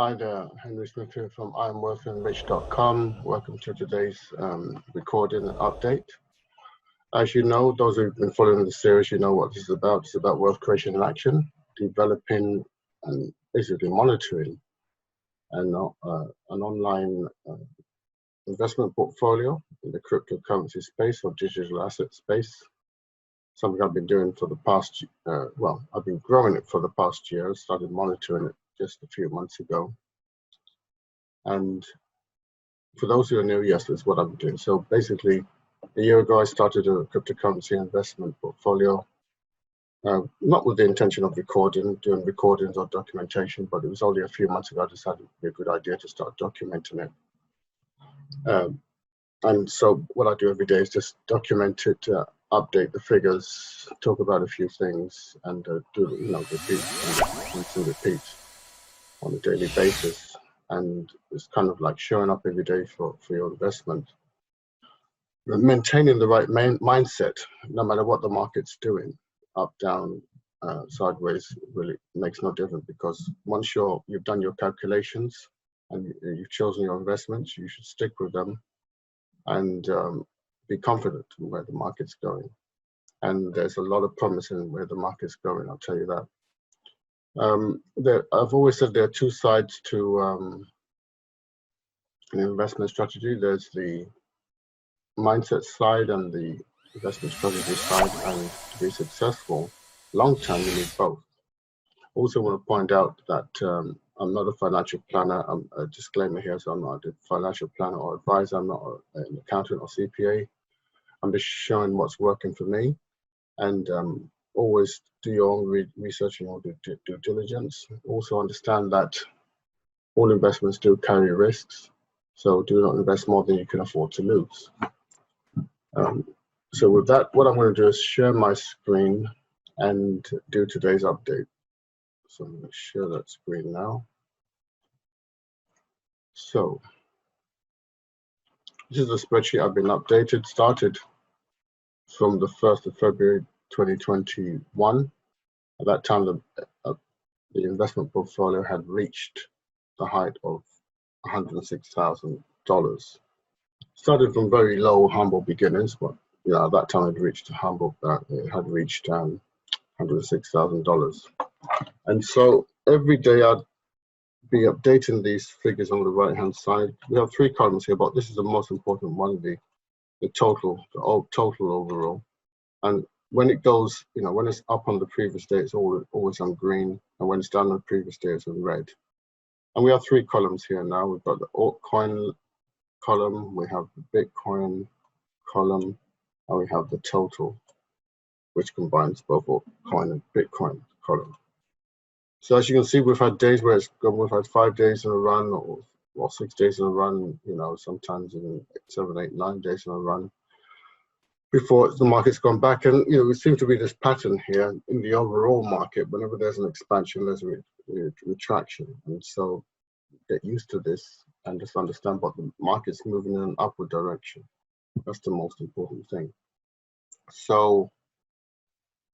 Hi there, Henry Smith here from IamWealthyandRich.com. Welcome to today's recording and update. As you know, those who've been following the series, you know what this is about. It's about wealth creation and action, developing and basically monitoring an online investment portfolio in the cryptocurrency space or digital asset space. Something I've been doing for the past, I've been growing it for the past year. I started monitoring it just a few months ago. And for those who are new, yes, that's what I'm doing. So basically, a year ago, I started a cryptocurrency investment portfolio, not with the intention of doing recordings or documentation, but it was only a few months ago I decided it would be a good idea to start documenting it. And so what I do every day is just document it, update the figures, talk about a few things, and rinse and repeat on a daily basis. And it's kind of like showing up every day for your investment. Maintaining the right mindset, no matter what the market's doing, up, down, sideways, really makes no difference, because once you've done your calculations and you've chosen your investments, you should stick with them and be confident in where the market's going. And there's a lot of promise in where the market's going, I'll tell you that. I've always said there are two sides to an investment strategy. There's the mindset side and the investment strategy side, and to be successful long term, you need both. Also want to point out that I'm not a financial planner. I'm a disclaimer here, so I'm not a financial planner or advisor. I'm not an accountant or CPA. I'm just showing what's working for me, and always do your own research and your due diligence. Also understand that all investments do carry risks, so do not invest more than you can afford to lose. So with that, what I'm going to do is share my screen and do today's update. So I'm going to share that screen now. So this is a spreadsheet I've been updated, started from the 1st of February 2021. At that time, the investment portfolio had reached the height of $106,000. Started from very low, humble beginnings, but at that time it had reached $106,000. And so every day I'd be updating these figures on the right hand side. We have three columns here, but this is the most important one, the total overall. And when it goes, when it's up on the previous day, it's always on green, and when it's down on the previous day, it's on red. And we have three columns here now. We've got the altcoin column, we have the Bitcoin column, and we have the total, which combines both altcoin and Bitcoin column. So as you can see, we've had days where we've had 5 days in a run, or 6 days in a run, sometimes even 7, 8, 9 days in a run before the market's gone back. And it seems to be this pattern here in the overall market. Whenever there's an expansion, there's a retraction. And so get used to this and just understand what the market's moving in an upward direction. That's the most important thing. So,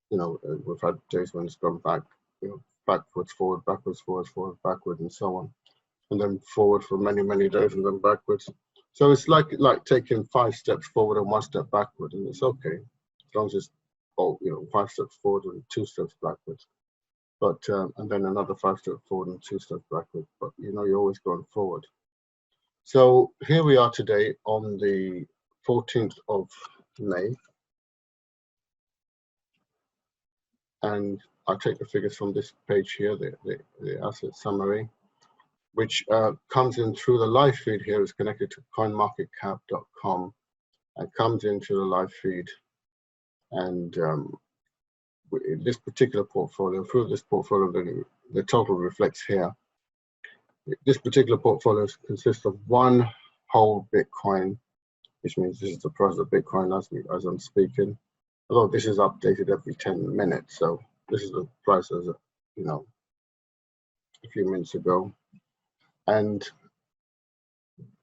we've had days when it's gone back, backwards, forward, backwards, forward, forward, backward, and so on. And then forward for many, many days, and then backwards. So it's like taking 5 steps forward and 1 step backward, and it's okay as long as it's 5 steps forward and 2 steps backwards. But and then another 5 steps forward and 2 steps backward. But you're always going forward. So here we are today on the 14th of May, and I'll take the figures from this page here, the asset summary, which comes in through the live feed here. It's connected to coinmarketcap.com and comes into the live feed. And this particular portfolio, through this portfolio, the total reflects here. This particular portfolio consists of one whole Bitcoin, which means this is the price of Bitcoin as I'm speaking. Although this is updated every 10 minutes, so this is the price as a few minutes ago. And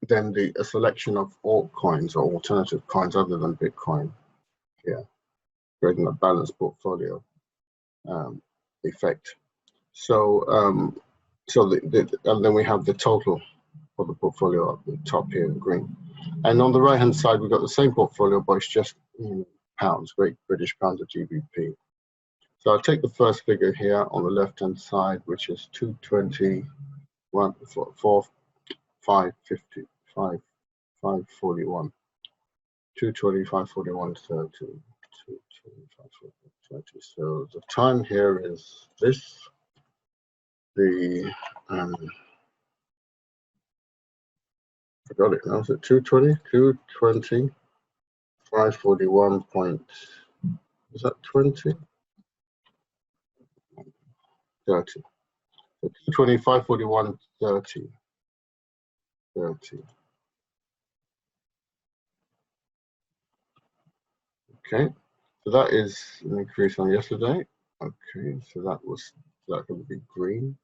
then a selection of altcoins or alternative coins other than Bitcoin here, creating a balanced portfolio effect. So So and then we have the total for the portfolio at the top here in green. And on the right hand side, we've got the same portfolio, but it's just in pounds, Great British Pounds or GBP. So I'll take the first figure here on the left hand side, which is 220, 541, 220, 541, 30, 220, So the time here is this. The forgot it now. Is it 220? 220, 541 point. Is that 20? 30. So 220, 541, 30. 30. Okay. So that is an increase on yesterday. Okay. So that going to be green.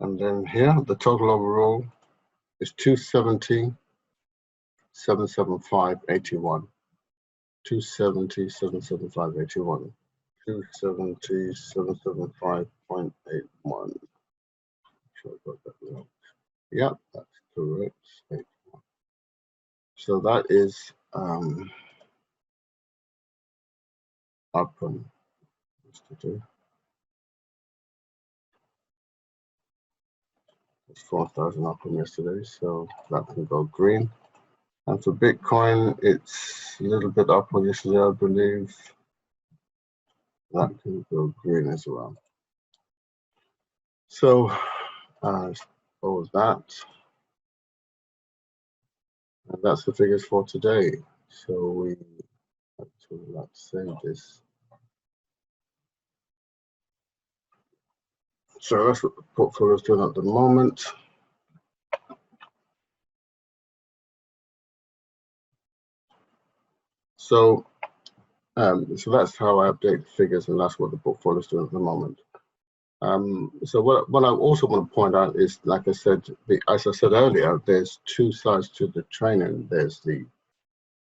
And then here, the total overall is 270, 775, 81. 270, 775, 81. 270, 775.81. Sure I got that right. Yep, that's correct. 81. So that is up on yesterday. It's 4,000 up from yesterday, so that can go green. And for Bitcoin, it's a little bit up on yesterday, I believe. That can go green as well. So, all of that. And that's the figures for today. So let's save this. So that's what the portfolio is doing at the moment. So that's how I update the figures, and that's what the portfolio is doing at the moment. So what I also want to point out is, like I said, as I said earlier, there's two sides to the training. There's the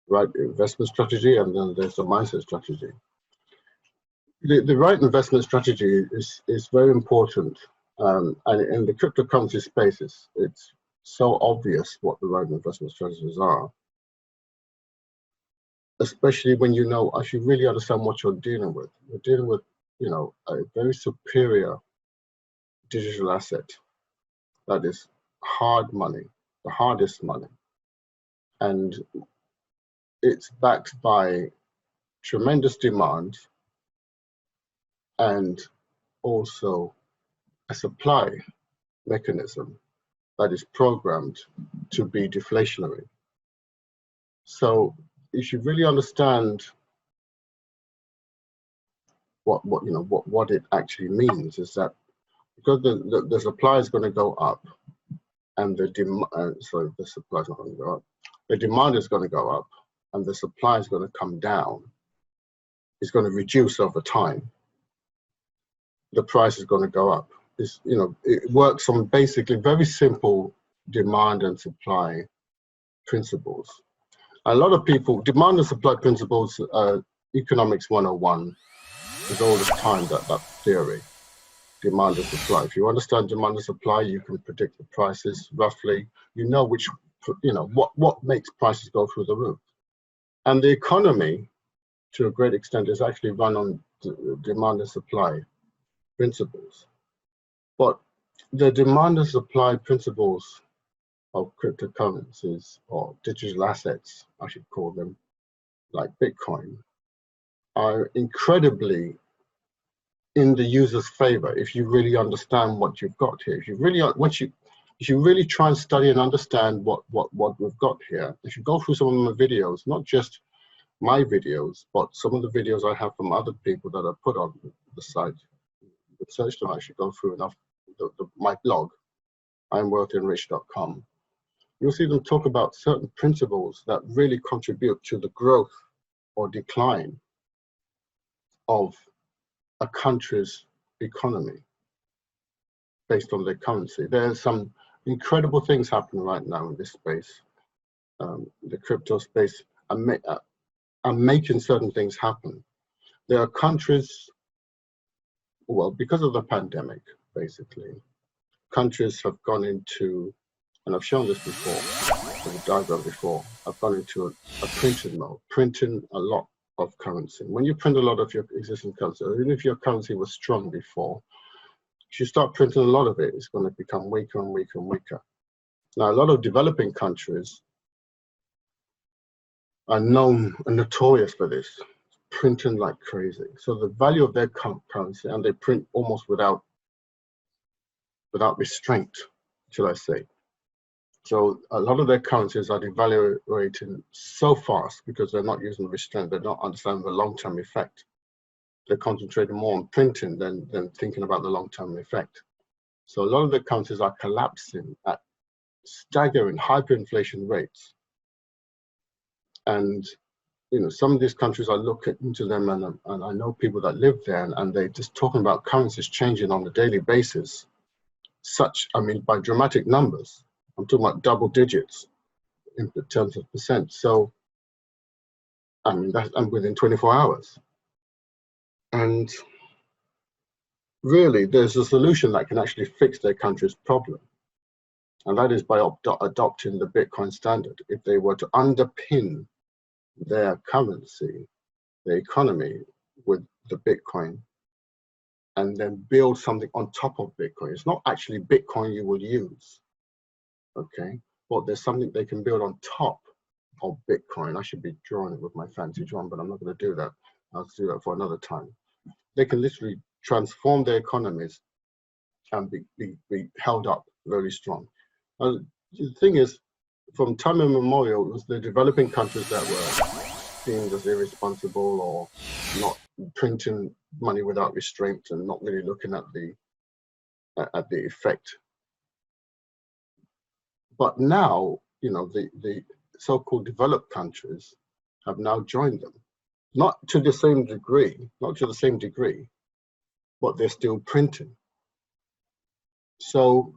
right investment strategy, and then there's the mindset strategy. The right investment strategy is very important, and in the cryptocurrency space, it's so obvious what the right investment strategies are, especially when you actually really understand what you're dealing with. You're dealing with, a very superior digital asset that is hard money, the hardest money, and it's backed by tremendous demand and also a supply mechanism that is programmed to be deflationary. So you should really understand what it actually means, is that because the supply is going to go up, and the supply is not going to go up. The demand is going to go up, and the supply is going to come down. It's going to reduce over time. The price is going to go up. It works on basically very simple demand and supply principles. A lot of people, demand and supply principles, economics 101 is all the time that theory, demand and supply. If you understand demand and supply, you can predict the prices roughly. You know what makes prices go through the roof. And the economy, to a great extent, is actually run on demand and supply principles. But the demand and supply principles of cryptocurrencies, or digital assets, I should call them, like Bitcoin, are incredibly in the user's favor if you really understand what you've got here. If you really try and study and understand what we've got here, if you go through some of my videos, not just my videos, but some of the videos I have from other people that I put on the site, the search them, I should go through enough. My blog, IamWealthyandRich.com. You'll see them talk about certain principles that really contribute to the growth or decline of a country's economy based on their currency. There's some incredible things happening right now in this space. The crypto space are making certain things happen. There are countries well, because of the pandemic, basically, countries have gone into, and I've shown this before, in the diagram before, I've gone into a printing mode, printing a lot of currency. When you print a lot of your existing currency, even if your currency was strong before, if you start printing a lot of it, it's going to become weaker and weaker and weaker. Now, a lot of developing countries are known and notorious for this, printing like crazy. So the value of their currency, and they print almost without restraint, should I say. So a lot of their currencies are devaluating so fast because they're not using restraint, they're not understanding the long-term effect. They're concentrating more on printing than thinking about the long-term effect. So a lot of the currencies are collapsing at staggering hyperinflation rates. And some of these countries, I look into them, and I know people that live there, and they're just talking about currencies changing on a daily basis. By dramatic numbers. I'm talking about double digits in terms of percent. So, that's within 24 hours. And really, there's a solution that can actually fix their country's problem. And that is by adopting the Bitcoin standard. If they were to underpin their currency, their economy, with the Bitcoin, and then build something on top of Bitcoin. It's not actually Bitcoin you will use, okay? But there's something they can build on top of Bitcoin. I should be drawing it with my fancy drawing, but I'm not going to do that. I'll do that for another time. They can literally transform their economies and be held up very strong. The thing is, from time immemorial, it was the developing countries that were deemed as irresponsible or not printing money without restraint and not really looking at the effect. But now, the so-called developed countries have now joined them, not to the same degree, but they're still printing. So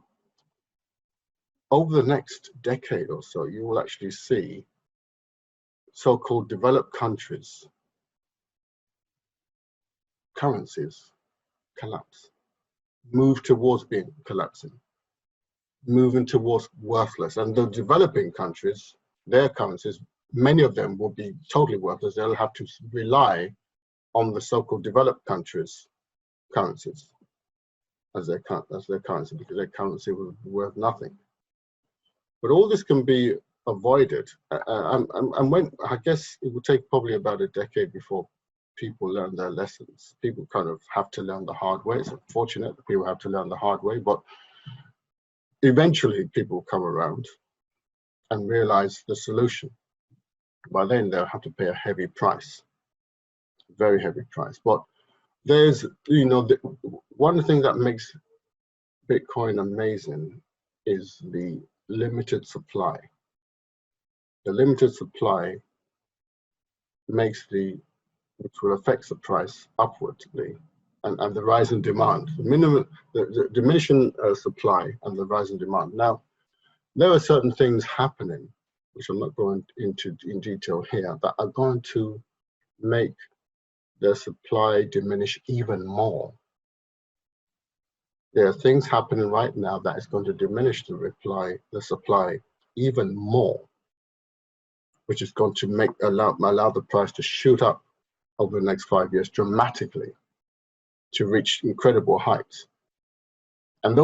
over the next decade or so, you will actually see so-called developed countries' currencies collapse, move towards being collapsing, moving towards worthless. And the developing countries, their currencies, many of them will be totally worthless. They'll have to rely on the so-called developed countries' currencies as their currency, because their currency will be worth nothing. But all this can be avoided, and when I guess it will take probably about a decade before people learn their lessons. People kind of have to learn the hard way. It's unfortunate that people have to learn the hard way, but eventually people come around and realize the solution. By then they'll have to pay a heavy price, very heavy price. But there's, one thing that makes Bitcoin amazing is the limited supply. The limited supply which will affect the price upwardly, and the rise in demand. The diminishing supply and the rise in demand. Now, there are certain things happening, which I'm not going into in detail here, that are going to make the supply diminish even more. There are things happening right now that is going to diminish the supply even more, which is going to allow the price to shoot up over the next 5 years dramatically to reach incredible heights. And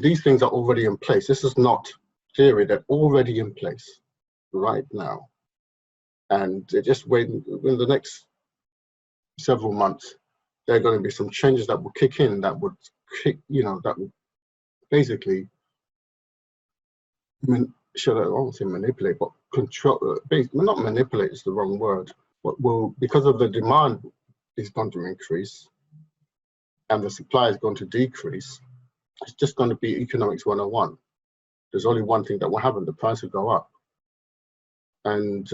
these things are already in place. This is not theory, they're already in place right now. And they're just waiting. In the next several months, there are going to be some changes that will kick in, that would basically, I won't say manipulate, but control, not manipulate is the wrong word, but because of the demand is going to increase and the supply is going to decrease, it's just going to be economics 101. There's only one thing that will happen: the price will go up. And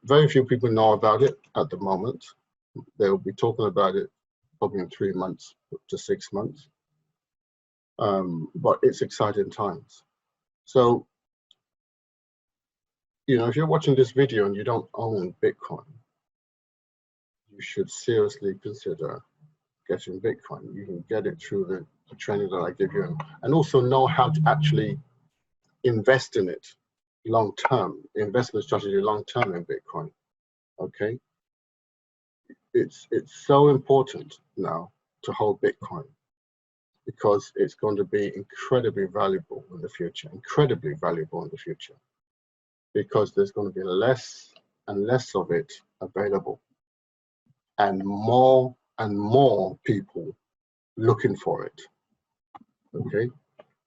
very few people know about it at the moment. They'll be talking about it probably in 3 months to 6 months. But it's exciting times. So, if you're watching this video and you don't own Bitcoin, you should seriously consider getting Bitcoin. You can get it through the training that I give you, and also know how to actually invest in it long term, investment strategy long term in Bitcoin. Okay, it's so important now to hold Bitcoin, because it's going to be incredibly valuable in the future, incredibly valuable in the future, because there's going to be less and less of it available, and more people looking for it. Okay,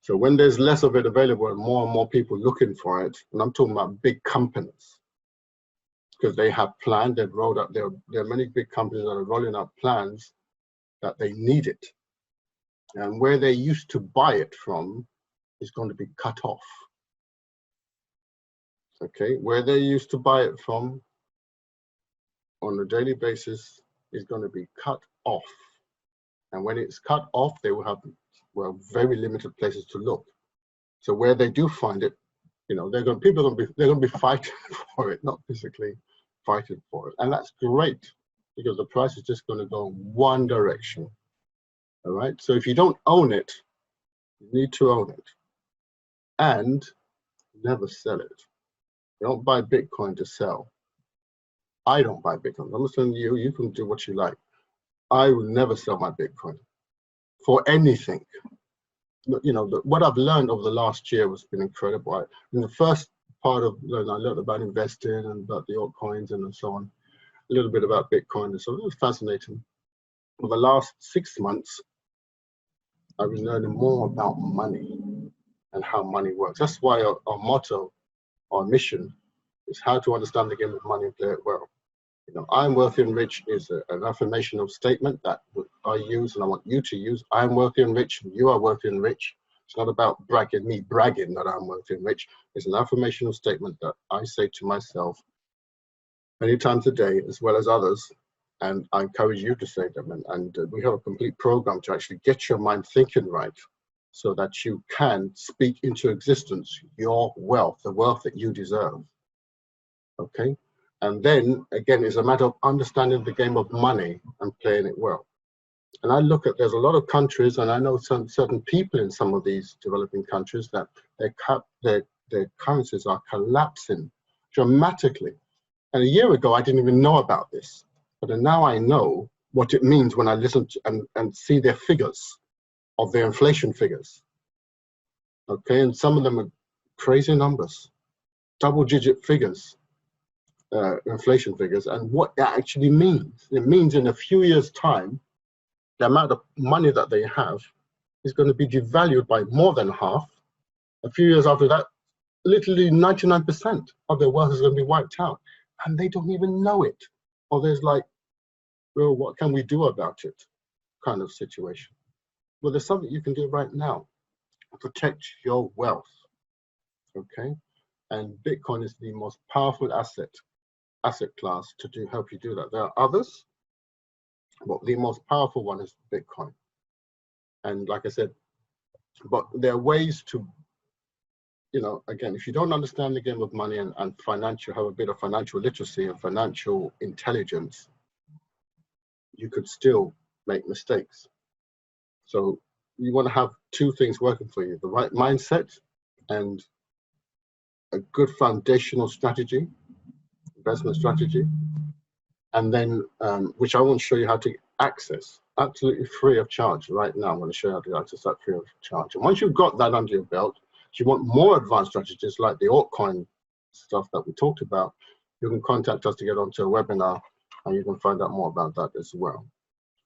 so when there's less of it available and more people looking for it, and I'm talking about big companies, because they have planned, they've rolled up, there are many big companies that are rolling out plans that they need it, and where they used to buy it from is going to be cut off. Okay, where they used to buy it from on a daily basis is going to be cut off, and when it's cut off, they will have, well, very limited places to look. So where they do find it, you know, they're going to be fighting for it, not physically fighting for it, and that's great, because the price is just going to go one direction. All right, so if you don't own it, you need to own it, and never sell it. You don't buy Bitcoin to sell. I don't buy Bitcoin. I'm telling you, you can do what you like. I will never sell my Bitcoin for anything. You know, what I've learned over the last year has been incredible. In the first part of learning, I learned about investing and about the altcoins and so on, a little bit about Bitcoin, and so it was fascinating. For the last 6 months, I've been learning more about money and how money works. That's why our motto, our mission, is how to understand the game of money and play it well. You know, I am wealthy and rich is an affirmational statement that I use, and I want you to use. I am wealthy and rich, and you are wealthy and rich. It's not about me bragging that I'm wealthy and rich. It's an affirmational statement that I say to myself many times a day, as well as others, and I encourage you to say them. And we have a complete program to actually get your mind thinking right, so that you can speak into existence your wealth, the wealth that you deserve. Okay? And then, again, it's a matter of understanding the game of money and playing it well. And I look at, there's a lot of countries, and I know some certain people in some of these developing countries, that their currencies are collapsing dramatically. And a year ago, I didn't even know about this. But now I know what it means when I listen to and see their figures, of their inflation figures. Okay, and some of them are crazy numbers, double-digit figures. Inflation figures, and what that actually means. It means in a few years' time, the amount of money that they have is going to be devalued by more than half. A few years after that, literally 99% of their wealth is going to be wiped out, and they don't even know it. Or there's like, well, what can we do about it kind of situation. Well, there's something you can do right now. Protect your wealth, okay? And Bitcoin is the most powerful asset class to help you do that. There are others, but the most powerful one is Bitcoin. And like I said, but there are ways to, you know, again, if you don't understand the game of money and financial, have a bit of financial literacy and financial intelligence, you could still make mistakes. So you want to have two things working for you: the right mindset and a good foundational strategy, investment strategy, and then which I want to show you how to access absolutely free of charge right now. I'm going to show you how to access that free of charge. And once you've got that under your belt, if you want more advanced strategies like the altcoin stuff that we talked about, you can contact us to get onto a webinar, and you can find out more about that as well.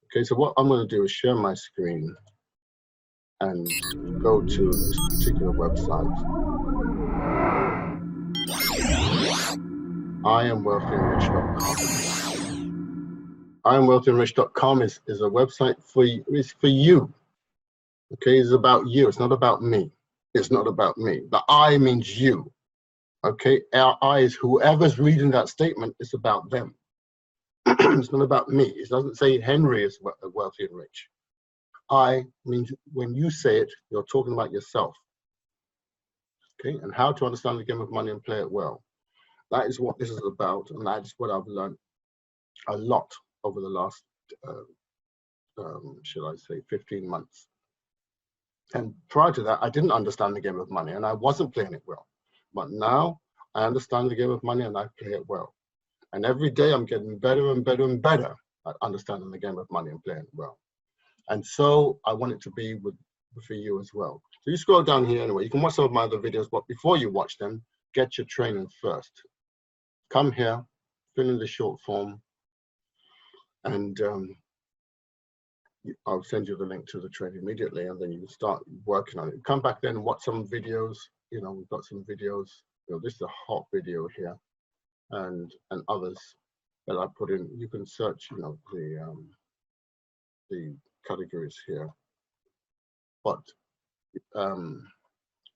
Okay, so what I'm going to do is share my screen and go to this particular website. IamWealthyandRich.com. IamWealthyandRich.com is a website for you. Okay, it's about you. It's not about me. It's not about me. The I means you. Okay, our I is whoever's reading that statement. It's about them. It's not about me. It doesn't say Henry is wealthy and rich. I means when you say it, you're talking about yourself. Okay, and how to understand the game of money and play it well. That is what this is about, and that is what I've learned a lot over the last shall I say, 15 months. And prior to that, I didn't understand the game of money and I wasn't playing it well. But now I understand the game of money and I play it well. And every day I'm getting better and better and better at understanding the game of money and playing it well. And so I want it to be for you as well. So you scroll down here anyway. You can watch some of my other videos, but before you watch them, get your training first. Come here, fill in the short form, and I'll send you the link to the training immediately, and then you can start working on it. Come back then and watch some videos. You know, we've got some videos. You know, this is a hot video here, and others that I put in. You can search, you know, the categories here. But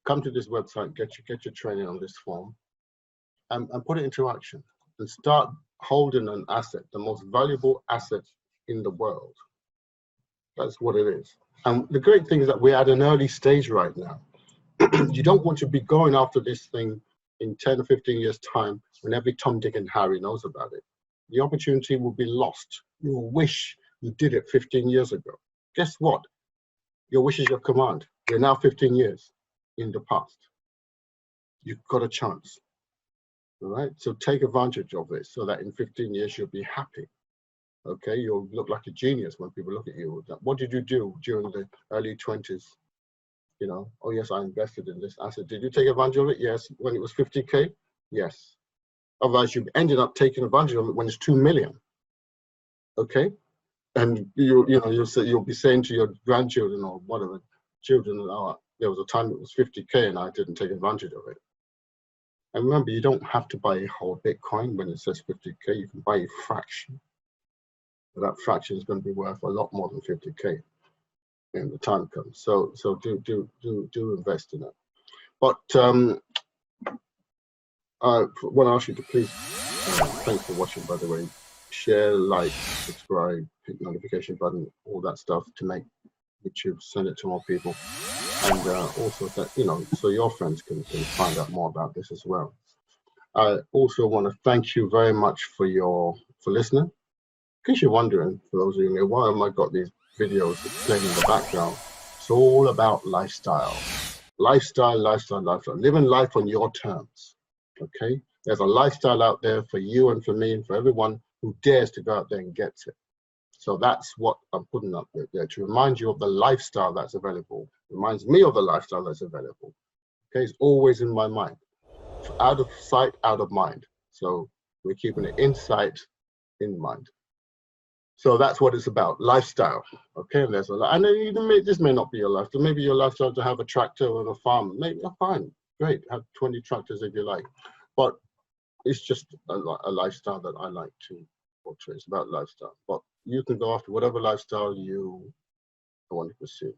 come to this website, get your training on this form, and put it into action, and start holding an asset, the most valuable asset in the world. That's what it is. And the great thing is that we're at an early stage right now. You don't want to be going after this thing in 10 or 15 years' time when every Tom, Dick, and Harry knows about it. The opportunity will be lost. You will wish you did it 15 years ago. Guess what? Your wish is your command. You're now 15 years in the past. You've got a chance. All right? So take advantage of it so that in 15 years you'll be happy. Okay, you'll look like a genius when people look at you. What did you do during the early 20s? You know, oh yes, I invested in this asset. Did you take advantage of it? Yes. When it was 50K? Yes. Otherwise, you ended up taking advantage of it when it's 2 million. Okay, and you'll be saying to your grandchildren or whatever children, oh, there was a time it was 50K and I didn't take advantage of it. And remember, you don't have to buy a whole Bitcoin when it says 50K. You can buy a fraction. That fraction is going to be worth a lot more than 50K when the time comes. So do invest in it. But I want to ask you to please, thanks for watching, by the way. Share, like, subscribe, hit the notification button, all that stuff to make YouTube send it to more people, and also that, you know, so your friends can find out more about this as well. I also want to thank you very much for listening. In case you're wondering, for those of you who know, why have I got these videos playing in the background? It's all about lifestyle. Lifestyle. Living life on your terms, okay? There's a lifestyle out there for you and for me and for everyone who dares to go out there and gets it. So that's what I'm putting up there, to remind you of the lifestyle that's available. Reminds me of the lifestyle that's available. Okay, it's always in my mind. Out of sight, out of mind. So we're keeping it in sight, in mind. So that's what it's about, lifestyle. Okay, and there's a lot. I know this may not be your lifestyle. Maybe your lifestyle to have a tractor or a farm. Maybe fine, great. Have 20 tractors if you like. But it's just a lifestyle that I like to portray. It's about lifestyle. But you can go after whatever lifestyle you want to pursue.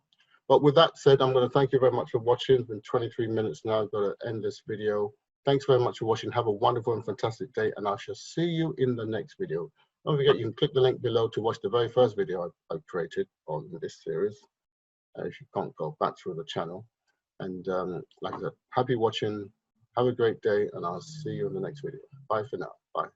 But with that said, I'm going to thank you very much for watching. It's been 23 minutes now. I've got to end this video. Thanks very much for watching. Have a wonderful and fantastic day, and I shall see you in the next video. Don't forget, you can click the link below to watch the very first video I've created on this series, if you can't go back through the channel. And like I said, happy watching. Have a great day, and I'll see you in the next video. Bye for now. Bye.